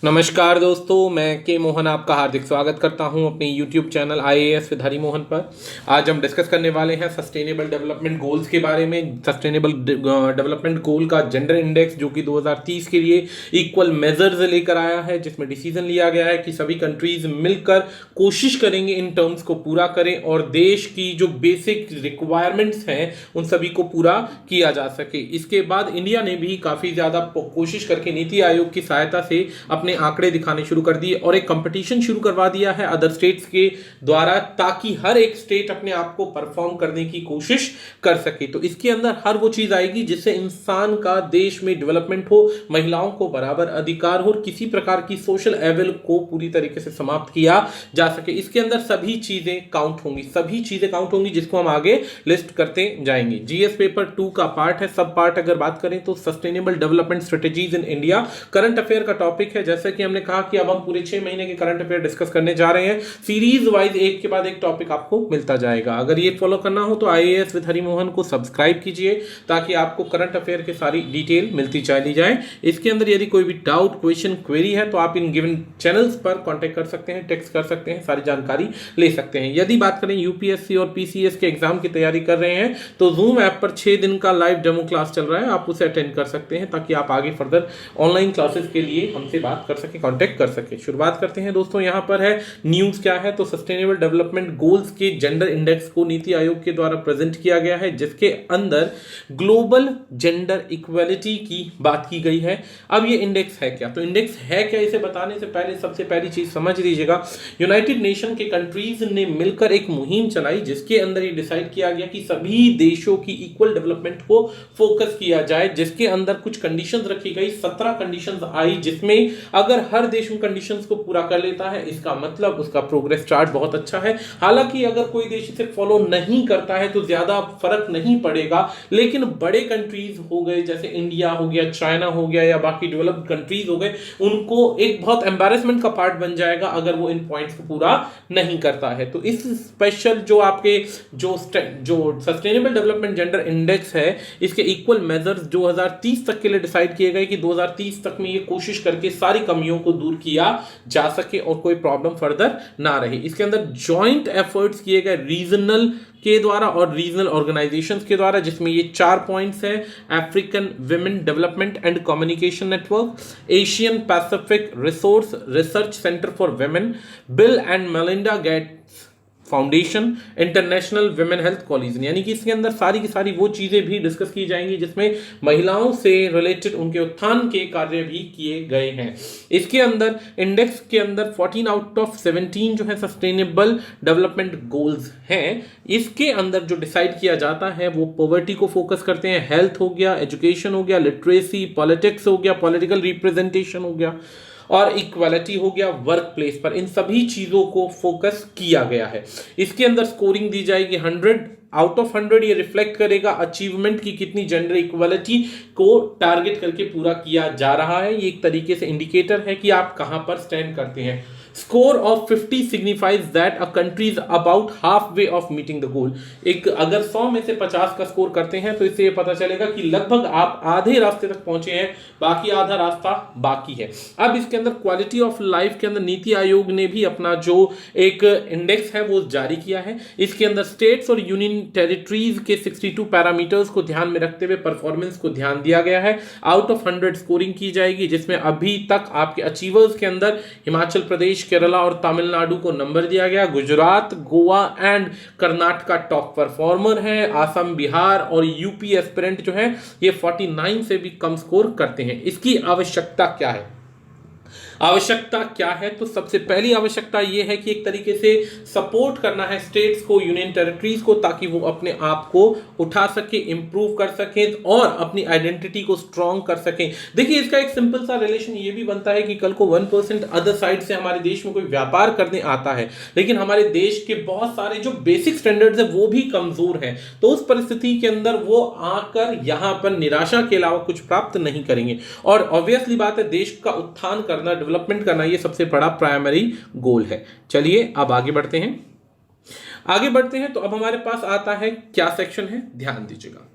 नमस्कार दोस्तों, मैं के मोहन आपका हार्दिक स्वागत करता हूं अपने YouTube channel IAS with Hari Mohan पर। आज हम डिस्कस करने वाले हैं सस्टेनेबल डेवलपमेंट गोल्स के बारे में। सस्टेनेबल डेवलपमेंट गोल का जेंडर इंडेक्स जो कि 2030 के लिए इक्वल मेजर्स लेकर आया है, जिसमें डिसीजन लिया गया है कि सभी कंट्रीज मिलकर कोशिश करेंगे इन टर्म्स को पूरा करें और देश की जो बेसिक रिक्वायरमेंट्स हैं उन सभी को पूरा किया जा सके। इसके बाद इंडिया ने भी काफ़ी ज़्यादा कोशिश करके नीति आयोग की सहायता से अपने आंकड़े दिखाने शुरू कर दिए और एक कंपटीशन शुरू करवा दिया है अदर स्टेट्स के द्वारा, ताकि हर एक स्टेट अपने आप को परफॉर्म करने की कोशिश कर सके। तो इसके अंदर हर वो चीज आएगी जिससे इंसान का देश में डेवलपमेंट हो, महिलाओं को बराबर अधिकार हो और किसी प्रकार की सोशल एविल को पूरी तरीके से समाप्त किया जा सके। इसके अंदर सभी चीजें काउंट होंगी, जिसको हम आगे लिस्ट करते जाएंगे। जीएस पेपर 2 का पार्ट है। सब पार्ट अगर बात करें तो sustainable development strategies in India current affair का टॉपिक है। जैसे कि हमने कहा कि अब हम पूरे 6 महीने के करंट अफेयर डिस्कस करने जा रहे हैं। सीरीज वाइज एक के बाद एक टॉपिक आपको मिलता जाएगा। अगर ये फॉलो करना हो तो IAS विद हरि मोहन को सब्सक्राइब कीजिए ताकि आपको करंट अफेयर की सारी डिटेल मिलती चली जाए। इसके अंदर यदि कोई भी डाउट, क्वेश्चन, क्वेरी है तो आप इन गिवन चैनल्स पर कॉन्टेक्ट कर सकते हैं, टेक्स्ट कर सकते हैं, सारी जानकारी ले सकते हैं। यदि बात करें यूपीएससी और पीसीएस के एग्जाम की तैयारी कर रहे हैं तो जूम ऐप पर 6 दिन का लाइव डेमो क्लास चल रहा है, आप उसे अटेंड कर सकते हैं ताकि आप आगे फर्दर ऑनलाइन क्लासेस के लिए हमसे बात कर सके, कांटेक्ट कर सके। शुरुआत करते हैं दोस्तों। यहां पर है न्यूज़ क्या है तो सस्टेनेबल डेवलपमेंट गोल्स के जेंडर इंडेक्स को नीति आयोग के द्वारा प्रेजेंट किया गया है, जिसके अंदर ग्लोबल जेंडर इक्वालिटी की बात की गई है। अब ये इंडेक्स है क्या, तो इंडेक्स है क्या इसे बताने से पहले सबसे पहली चीज समझ लीजिएगा। यूनाइटेड नेशन के कंट्रीज ने मिलकर एक मुहिम चलाई जिसके अंदर ये डिसाइड किया गया कि सभी देशों की इक्वल डेवलपमेंट को फोकस किया जाए, जिसके अंदर कुछ कंडीशंस रखी गई। 17 कंडीशंस आई, जिसमें अगर हर देश उन कंडीशंस को पूरा कर लेता है इसका मतलब उसका प्रोग्रेस चार्ट बहुत अच्छा है। हालांकि अगर कोई देश इसे फॉलो नहीं करता है तो ज्यादा फर्क नहीं पड़ेगा, लेकिन बड़े कंट्रीज हो गए जैसे इंडिया हो गया, चाइना हो गया या बाकी डेवलप्ड कंट्रीज हो गए, उनको एक बहुत एम्बैरेसमेंट का पार्ट बन जाएगा अगर वो इन पॉइंट्स को पूरा नहीं करता है। तो इस स्पेशल जो आपके जो सस्टेनेबल डेवलपमेंट जेंडर इंडेक्स है, इसके इक्वल मेजर्स 2030 तक के लिए डिसाइड किए गए कि 2030 तक में ये कोशिश करके सारी कमियों को दूर किया जा सके और कोई प्रॉब्लम फर्दर ना रहे। इसके अंदर जॉइंट एफर्ट्स किए गए रीजनल के द्वारा और रीजनल ऑर्गेनाइजेशंस के द्वारा, जिसमें ये 4 पॉइंट्स हैं। African women development and communication network, Asian Pacific resource research centre for women, bill and Melinda Gates foundation, international women health college. यानी कि इसके अंदर सारी की सारी वो चीजें भी डिस्कस की जाएंगी जिसमें महिलाओं से रिलेटेड उनके उत्थान के कार्य भी किए गए हैं। इसके अंदर इंडेक्स के अंदर 14 आउट ऑफ 17 जो है सस्टेनेबल डेवलपमेंट गोल्स हैं। इसके अंदर जो डिसाइड किया जाता है वो पॉवर्टी को फोकस करते हैं, हेल्थ हो गया, एजुकेशन हो गया, लिटरेसी, पॉलिटिक्स हो गया, पॉलिटिकल रिप्रेजेंटेशन हो गया और इक्वालिटी हो गया वर्क प्लेस पर। इन सभी चीजों को फोकस किया गया है। इसके अंदर स्कोरिंग दी जाएगी 100 आउट ऑफ 100। ये रिफ्लेक्ट करेगा अचीवमेंट की कितनी जेंडर इक्वालिटी को टारगेट करके पूरा किया जा रहा है। ये एक तरीके से इंडिकेटर है कि आप कहां पर स्टैंड करते हैं। Score of 50 signifies that a country is about half way of meeting the goal. एक अगर 100 में से 50 का स्कोर करते हैं तो इससे ये पता चलेगा कि लगभग आप आधे रास्ते तक पहुंचे हैं, बाकी आधा रास्ता बाकी है। अब इसके अंदर क्वालिटी ऑफ लाइफ के अंदर नीति आयोग ने भी अपना जो एक इंडेक्स है वो जारी किया है। इसके अंदर स्टेट्स और यूनियन टेरिटरीज के 62 पैरामीटर्स को ध्यान में रखते हुए परफॉर्मेंस को ध्यान दिया गया है। आउट ऑफ 100 स्कोरिंग की जाएगी, जिसमें अभी तक आपके अचीवर्स के अंदर हिमाचल प्रदेश, केरला और तमिलनाडु को नंबर दिया गया। Gujarat, Goa and Karnataka top performer है। आसम, बिहार और यूपी एस्पिरेंट जो है ये 49 से भी कम स्कोर करते हैं। इसकी आवश्यकता क्या है? आवश्यकता क्या है तो सबसे पहली आवश्यकता यह है कि एक तरीके से सपोर्ट करना है स्टेट्स को, यूनियन टेरिटरीज को, ताकि वो अपने आप को उठा सके, इंप्रूव कर सके और अपनी आइडेंटिटी को स्ट्रॉन्ग कर सके। देखिए इसका एक सिंपल सा रिलेशन ये भी बनता है कि कल को 1% अदर साइड से हमारे देश में कोई व्यापार करने आता है, लेकिन हमारे देश के बहुत सारे जो बेसिक स्टैंडर्ड्स है वो भी कमजोर है, तो उस परिस्थिति के अंदर वो आकर यहां पर निराशा के अलावा कुछ प्राप्त नहीं करेंगे। और ऑब्वियसली बात है, देश का उत्थान करना, डेवलपमेंट करना, ये सबसे बड़ा प्राइमरी गोल है। चलिए अब आगे बढ़ते हैं। तो अब हमारे पास आता है क्या सेक्शन है, ध्यान दीजिएगा।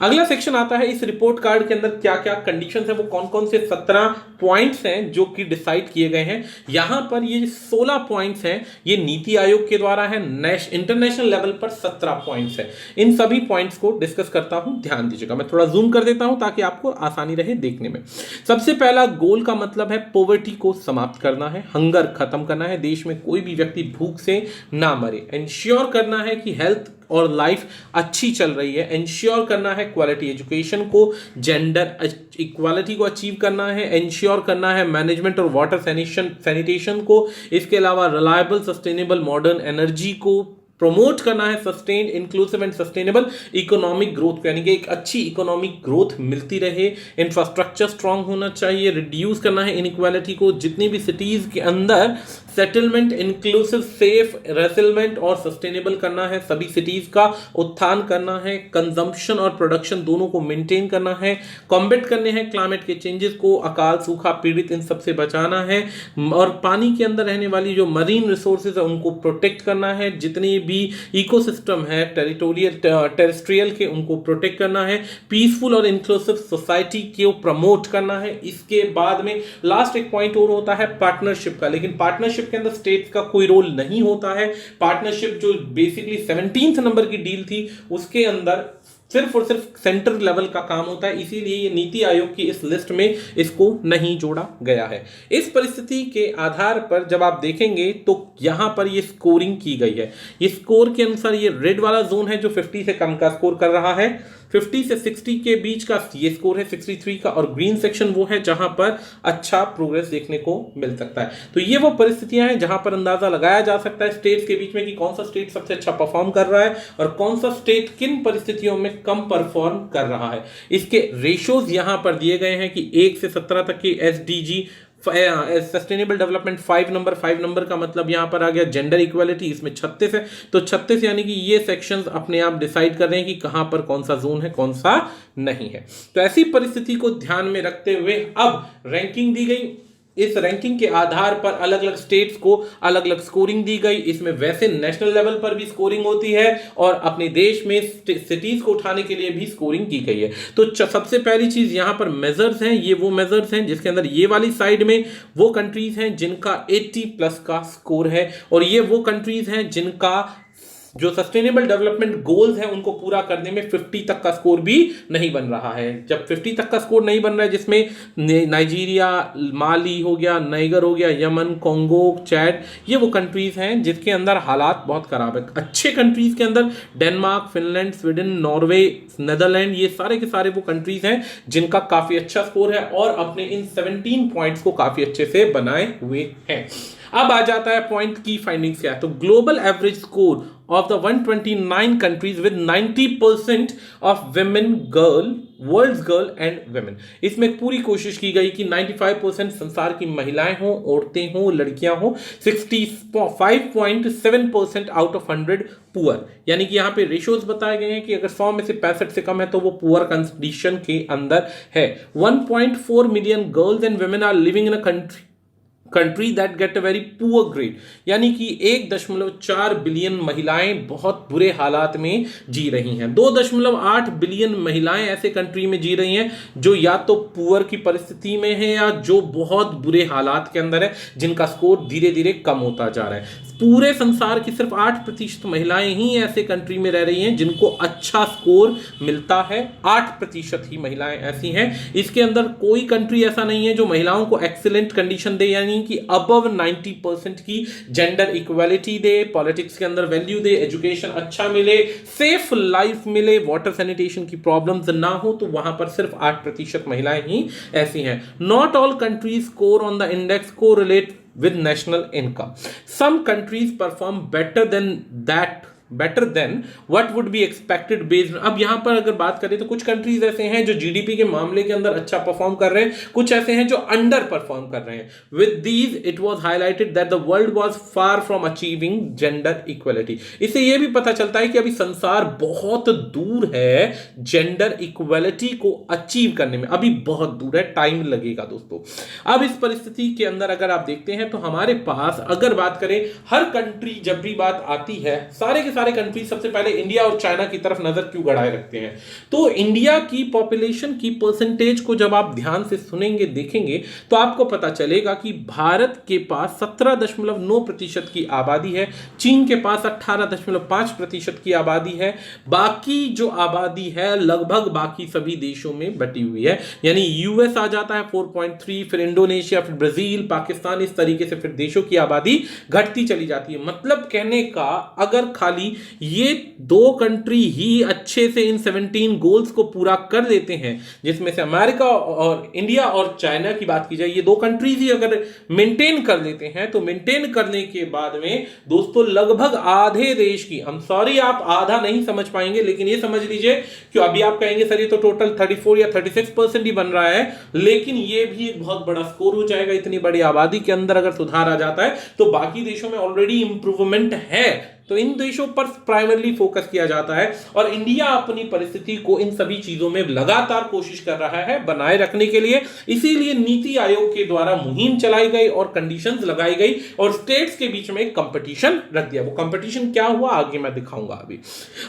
अगला सेक्शन आता है इस रिपोर्ट कार्ड के अंदर क्या क्या कंडीशंस है, वो कौन कौन से 17 पॉइंट्स हैं जो कि डिसाइड किए गए हैं। यहां पर ये 16 पॉइंट्स हैं, ये नीति आयोग के द्वारा है, इंटरनेशनल लेवल पर 17 पॉइंट्स है। इन सभी पॉइंट्स को डिस्कस करता हूं, ध्यान दीजिएगा। मैं थोड़ा जूम कर देता हूं ताकि आपको आसानी रहे देखने में। सबसे पहला गोल का मतलब है पॉवर्टी को समाप्त करना है, हंगर खत्म करना है, देश में कोई भी व्यक्ति भूख से ना मरे, इंश्योर करना है कि हेल्थ और लाइफ अच्छी चल रही है, इंश्योर करना है क्वालिटी एजुकेशन को, जेंडर इक्वालिटी को अचीव करना है, इंश्योर करना है मैनेजमेंट और वाटर सैनिटेशन को, इसके अलावा रिलायबल सस्टेनेबल मॉडर्न एनर्जी को प्रमोट करना है, sustain inclusive and sustainable economic growth, यानी कि एक अच्छी इकोनॉमिक ग्रोथ मिलती रहे, इंफ्रास्ट्रक्चर स्ट्रांग होना चाहिए, रिड्यूस करना है इनइक्वालिटी को, जितनी भी सिटीज के अंदर सेटलमेंट इंक्लूसिव सेफ रेसेलमेंट और सस्टेनेबल करना है, सभी सिटीज का उत्थान करना है, कंजम्पशन और प्रोडक्शन दोनों को मेंटेन करना है, कॉम्बेट करने हैं क्लाइमेट के चेंजेस को, अकाल सूखा पीड़ित इन सबसे बचाना है, और पानी के अंदर रहने वाली जो मरीन रिसोर्सेज है उनको प्रोटेक्ट करना है, जितनी भी इकोसिस्टम है टेरेस्ट्रियल के उनको प्रोटेक्ट करना है, पीसफुल और इंक्लूसिव सोसाइटी को प्रमोट करना है। इसके बाद में लास्ट एक पॉइंट और होता है पार्टनरशिप का, लेकिन पार्टनरशिप के अंदर स्टेट्स का कोई रोल नहीं होता है। पार्टनरशिप जो बेसिकली 17th नंबर की डील थी उसके अंदर सिर्फ और सिर्फ सेंटर लेवल का काम होता है, इसीलिए ये नीति आयोग की इस लिस्ट में इसको नहीं जोड़ा गया है। इस परिस्थिति के आधार पर जब आप देखेंगे तो यहां पर ये स्कोरिंग की गई है। ये स्कोर के अनुसार ये रेड वाला जोन है जो 50 से कम का स्कोर कर रहा है, 50 से 60 के बीच का ये स्कोर है 63 का, और ग्रीन सेक्शन वो है जहां पर अच्छा प्रोग्रेस देखने को मिल सकता है। तो ये वो परिस्थितियां हैं जहां पर अंदाजा लगाया जा सकता है स्टेट्स के बीच में कि कौन सा स्टेट सबसे अच्छा परफॉर्म कर रहा है और कौन सा स्टेट किन परिस्थितियों में कम परफॉर्म कर रहा है। इसके रेशोज यहां पर दिए गए हैं कि 1 से 17 तक की एसडीजी सस्टेनेबल डेवलपमेंट 5 नंबर का मतलब यहां पर आ गया जेंडर इक्वालिटी, इसमें 36 है, तो 36 यानी कि ये सेक्शंस अपने आप डिसाइड कर रहे हैं कि कहां पर कौन सा जोन है कौन सा नहीं है। तो ऐसी परिस्थिति को ध्यान में रखते हुए अब रैंकिंग दी गई, इस रैंकिंग के आधार पर अलग अलग स्टेट्स को अलग अलग स्कोरिंग दी गई। इसमें वैसे नेशनल लेवल पर भी स्कोरिंग होती है और अपने देश में सिटीज को उठाने के लिए भी स्कोरिंग की गई है। तो सबसे पहली चीज यहां पर मेजर्स हैं, ये वो मेजर्स हैं जिसके अंदर ये वाली साइड में वो कंट्रीज हैं जिनका 80+ का स्कोर है, और ये वो कंट्रीज हैं जिनका जो सस्टेनेबल डेवलपमेंट गोल्स हैं उनको पूरा करने में 50 तक का स्कोर भी नहीं बन रहा है। जब 50 तक का स्कोर नहीं बन रहा है, जिसमें नाइजीरिया, माली हो गया, नाइगर हो गया, यमन, कोंगो, चैड, ये वो कंट्रीज हैं जिसके अंदर हालात बहुत खराब है। अच्छे कंट्रीज के अंदर Denmark, Finland, Sweden, Norway, Netherland, ये सारे के सारे वो कंट्रीज हैं जिनका काफी अच्छा स्कोर है और अपने इन 17 पॉइंट्स को काफी अच्छे से बनाए हुए हैं। अब आ जाता है पॉइंट की फाइंडिंग्स क्या है। तो global average score of the 129 countries with 90% of women girl worlds girl and women, इसमें पूरी कोशिश की गई कि 95% संसार की महिलाएं हों, औरतें हों, लड़कियां हों, 65.7% आउट ऑफ 100 पुअर, यानी कि यहां पे रेशियोज बताए गए हैं कि अगर 100 में से 65 से कम है तो वो पुअर कंडीशन के अंदर है। 1.4 million girls and women are living in a country that get a very poor grade, यानी कि 1.4 बिलियन महिलाएं बहुत बुरे हालात में जी रही हैं। 2.8 बिलियन महिलाएं ऐसे कंट्री में जी रही हैं जो या तो पुअर की परिस्थिति में है या जो बहुत बुरे हालात के अंदर है, जिनका स्कोर धीरे धीरे कम होता जा रहा है। पूरे संसार की सिर्फ 8% महिलाएं ही ऐसे कंट्री में रह रही हैं जिनको अच्छा स्कोर मिलता है, 8% ही महिलाएं ऐसी हैं। इसके अंदर कोई कंट्री ऐसा नहीं है जो महिलाओं को एक्सीलेंट कंडीशन दे, यानी कि अबव 90% की जेंडर इक्वालिटी दे, पॉलिटिक्स के अंदर वैल्यू दे, एजुकेशन अच्छा मिले, सेफ लाइफ मिले, वाटर सैनिटेशन की प्रॉब्लम्स ना हो, तो वहां पर सिर्फ 8% महिलाएं ही ऐसी हैं। Not all countries score on the index को relate with national income. Some countries perform better than what would be expected based. अब यहां पर अगर बात करें तो कुछ कंट्रीज ऐसे हैं जो जीडीपी के मामले के अंदर अच्छा परफॉर्म कर रहे हैं, कुछ ऐसे हैं जो अंडर परफॉर्म कर रहे हैं। With these it was highlighted that the world was far from achieving gender equality. इससे यह भी पता चलता है कि अभी संसार बहुत दूर है जेंडर इक्वालिटी को अचीव करने में, अभी बहुत दूर है, टाइम लगेगा दोस्तों। अब इस परिस्थिति के अंदर अगर आप देखते हैं तो हमारे पास अगर बात करें, हर कंट्री जब भी बात आती है सारे के सारे कंट्रीज सबसे पहले इंडिया और चाइना की तरफ नजर क्यों गड़ाए रखते हैं? तो इंडिया की पॉपुलेशन की परसेंटेज को जब आप ध्यान से सुनेंगे देखेंगे तो आपको पता चलेगा कि भारत के पास 17.9% की आबादी है, चीन के पास 18.5% की आबादी है, बाकी जो आबादी है लगभग बाकी सभी देशों में बटी हुई है, यानी यूएस आ जाता है 4.3, फिर इंडोनेशिया, फिर ब्राजील, पाकिस्तान, इस तरीके से फिर देशों की आबादी घटती चली जाती है। मतलब कहने का अगर खाली ये दो कंट्री ही अच्छे से इन 17 गोल्स को पूरा कर लेते हैं, जिसमें से अमेरिका और इंडिया और चाइना की बात की जाए, ये दो कंट्रीज ही अगर मेंटेन कर लेते हैं तो मेंटेन करने के बाद में दोस्तों लगभग आधे देश की, हम सॉरी आप आधा नहीं समझ पाएंगे लेकिन ये समझ लीजिए कि अभी आप कहेंगे सर ये तो टोटल 34 या 36% ही बन रहा है, लेकिन ये भी एक बहुत बड़ा स्कोर हो जाएगा। इतनी बड़ी आबादी के अंदर अगर सुधार आ जाता है तो बाकी देशों में ऑलरेडी इंप्रूवमेंट है, तो इन देशों पर प्राइमरली फोकस किया जाता है और इंडिया अपनी परिस्थिति को इन सभी चीजों में लगातार कोशिश कर रहा है बनाए रखने के लिए। इसीलिए नीति आयोग के द्वारा मुहिम चलाई गई और कंडीशंस लगाई गई और स्टेट्स के बीच में एक कंपटीशन रख दिया। वो कंपटीशन क्या हुआ आगे मैं दिखाऊंगा अभी।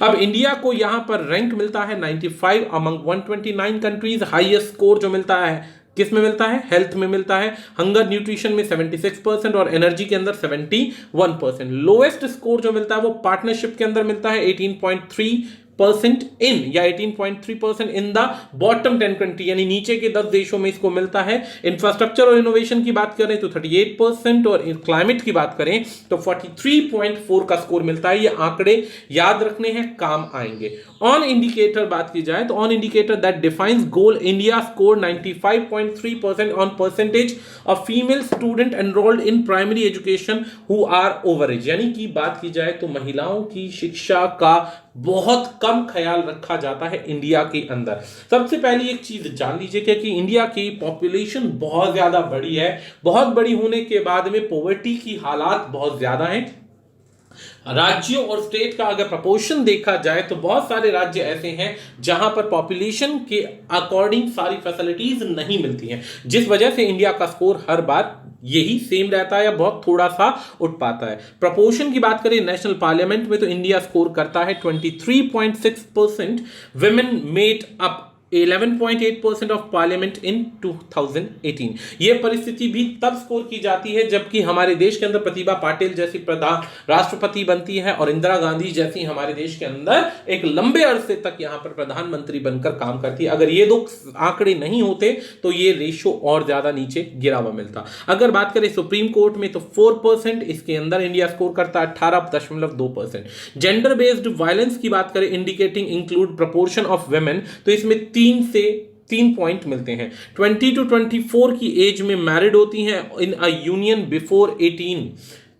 अब इंडिया को यहां पर रैंक मिलता है 95 अमंग 129 कंट्रीज। हाईएस्ट स्कोर जो मिलता है किस में मिलता है? हेल्थ में मिलता है, हंगर न्यूट्रिशन में 76% और एनर्जी के अंदर 71%। लोएस्ट स्कोर जो मिलता है वो पार्टनरशिप के अंदर मिलता है 18.3% इन या 18.3% इन द बॉटम 10 कंट्री, यानी नीचे के 10 देशों में इसको मिलता है। इंफ्रास्ट्रक्चर और इनोवेशन की बात करें तो 38% और क्लाइमेट की बात करें तो 43.4 का स्कोर मिलता है। ये आंकड़े याद रखने हैं, काम आएंगे। ऑन इंडिकेटर बात की जाए तो on indicator that defines goal, India score 95.3% on percentage of female student enrolled in primary education who are over age, यानी कि बात की जाए तो महिलाओं की शिक्षा का बहुत कम ख्याल रखा जाता है इंडिया के अंदर। सबसे पहली एक चीज जान लीजिए कि इंडिया की पॉपुलेशन बहुत ज्यादा बड़ी है, बहुत बड़ी होने के बाद में पॉवर्टी की हालात बहुत ज्यादा हैं। राज्यों और स्टेट का अगर प्रपोर्शन देखा जाए तो बहुत सारे राज्य ऐसे हैं जहां पर पॉपुलेशन के अकॉर्डिंग सारी फैसिलिटीज नहीं मिलती हैं, जिस वजह से इंडिया का स्कोर हर बार यही सेम रहता है या बहुत थोड़ा सा उठ पाता है। प्रपोर्शन की बात करें नेशनल पार्लियामेंट में तो इंडिया स्कोर करता है 23.6%, women made up 11.8% of parliament in 2018। यह परिस्थिति भी तब स्कोर की जाती है जबकि हमारे देश के अंदर प्रतिभा पाटिल जैसी प्रधान राष्ट्रपति बनती है और इंदिरा गांधी जैसी हमारे देश के अंदर एक लंबे अरसे तक यहां पर प्रधानमंत्री बनकर काम करती है। अगर ये दो आंकड़े नहीं होते तो ये रेशो और ज्यादा नीचे गिरा हुआ मिलता। अगर बात करें सुप्रीम कोर्ट में तो 4%, इसके अंदर इंडिया स्कोर करता है 18.2%। जेंडर बेस्ड वायलेंस की बात करें indicating include proportion of women तो इसमें 3 पॉइंट मिलते हैं। 20 to 24 की एज में मैरिड होती हैं इन अ यूनियन बिफोर 18,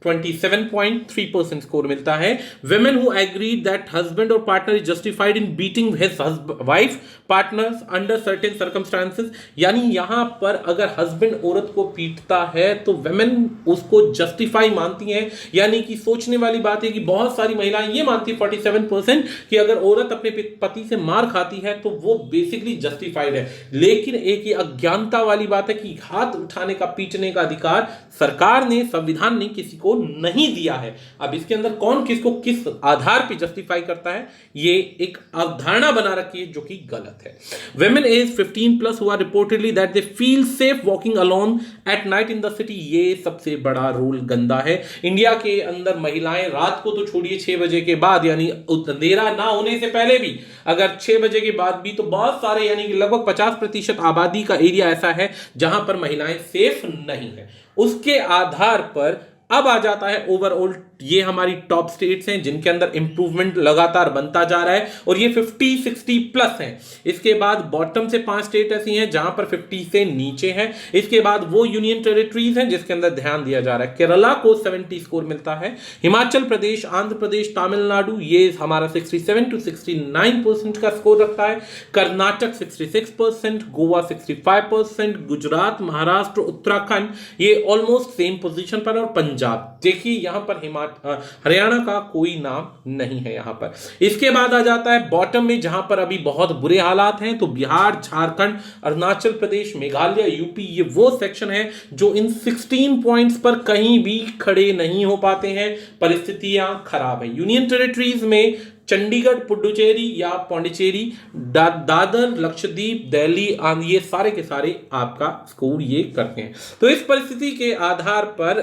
27.3% स्कोर मिलता है। Women who agreed that husband or partner is justified in beating his wife partners under certain circumstances, यानी यहां पर अगर हस्बैंड औरत को पीटता है तो वेमेन उसको जस्टिफाई मानती हैं, यानी कि सोचने वाली बात है कि बहुत सारी महिलाएं ये मानती है 47% कि अगर औरत अपने पति से मार खाती है तो वो बेसिकली जस्टिफाइड है। लेकिन एक ये अज्ञानता वाली बात है कि हाथ उठाने का, पीटने का अधिकार सरकार ने, संविधान ने किसी को नहीं दिया है। अब इसके अंदर कौन किसको किस आधार पे जस्टिफाई करता है, ये एक अवधारणा बना रखी है जो कि गलत है। Women age 15 plus who are reportedly that they feel safe walking alone at night in the city, ये सबसे बड़ा रूल गंदा है। इंडिया के अंदर महिलाएं रात को तो छोड़िए 6 बजे के बाद, यानी अंधेरा ना होने से पहले भी, अगर 6 बजे के बाद भी, तो बहुत सारे यानी कि लगभग 50% आबादी का एरिया ऐसा है जहां पर महिलाएं सेफ नहीं है। उसके आधार पर अब आ जाता है ओवरऑल, ये हमारी टॉप स्टेट्स हैं जिनके अंदर इंप्रूवमेंट लगातार बनता जा रहा है और ये 50-60 प्लस हैं। इसके बाद बॉटम से 5 स्टेट ऐसी हैं जहां पर 50 से नीचे हैं। इसके बाद वो यूनियन टेरिटरीज हैं जिसके अंदर ध्यान दिया जा रहा है। केरला को 70 स्कोर मिलता है, हिमाचल प्रदेश, आंध्र प्रदेश, तमिलनाडु ये हमारा 67 to 69% का स्कोर रखता है। कर्नाटक 66%, गोवा 65%, गुजरात, महाराष्ट्र, उत्तराखंड ये ऑलमोस्ट सेम पोजीशन पर, और पंजाब देखिए यहां पर हिमाचल हरियाणा का कोई नाम नहीं है यहाँ पर। इसके बाद आ जाता है बॉटम में, जहां पर अभी बहुत बुरे हालात हैं, तो बिहार, झारखंड, अरुणाचल प्रदेश, मेघालय, यूपी, ये वो सेक्शन है जो इन 16 पॉइंट्स पर कहीं भी खड़े नहीं हो पाते हैं। परिस्थितियां खराब है। यूनियन टेरिटरीज में चंडीगढ़, पुडुचेरी या पौंडीचेरी, दादर, लक्षद्वीप, दिल्ली, आंध्र, ये सारे के सारे आपका स्कोर ये करते हैं। तो इस परिस्थिति के आधार पर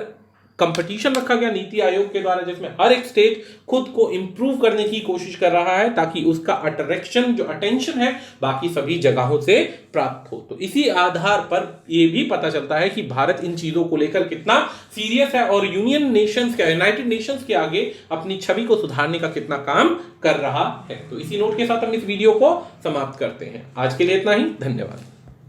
कंपटीशन रखा गया नीति आयोग के द्वारा, जिसमें हर एक स्टेट खुद को इंप्रूव करने की कोशिश कर रहा है ताकि उसका अट्रैक्शन, जो अटेंशन है, बाकी सभी जगहों से प्राप्त हो। तो इसी आधार पर यह भी पता चलता है कि भारत इन चीजों को लेकर कितना सीरियस है और यूनियन नेशंस के, यूनाइटेड नेशंस के आगे अपनी छवि को सुधारने का कितना काम कर रहा है। तो इसी नोट के साथ हम इस वीडियो को समाप्त करते हैं। आज के लिए इतना ही। धन्यवाद।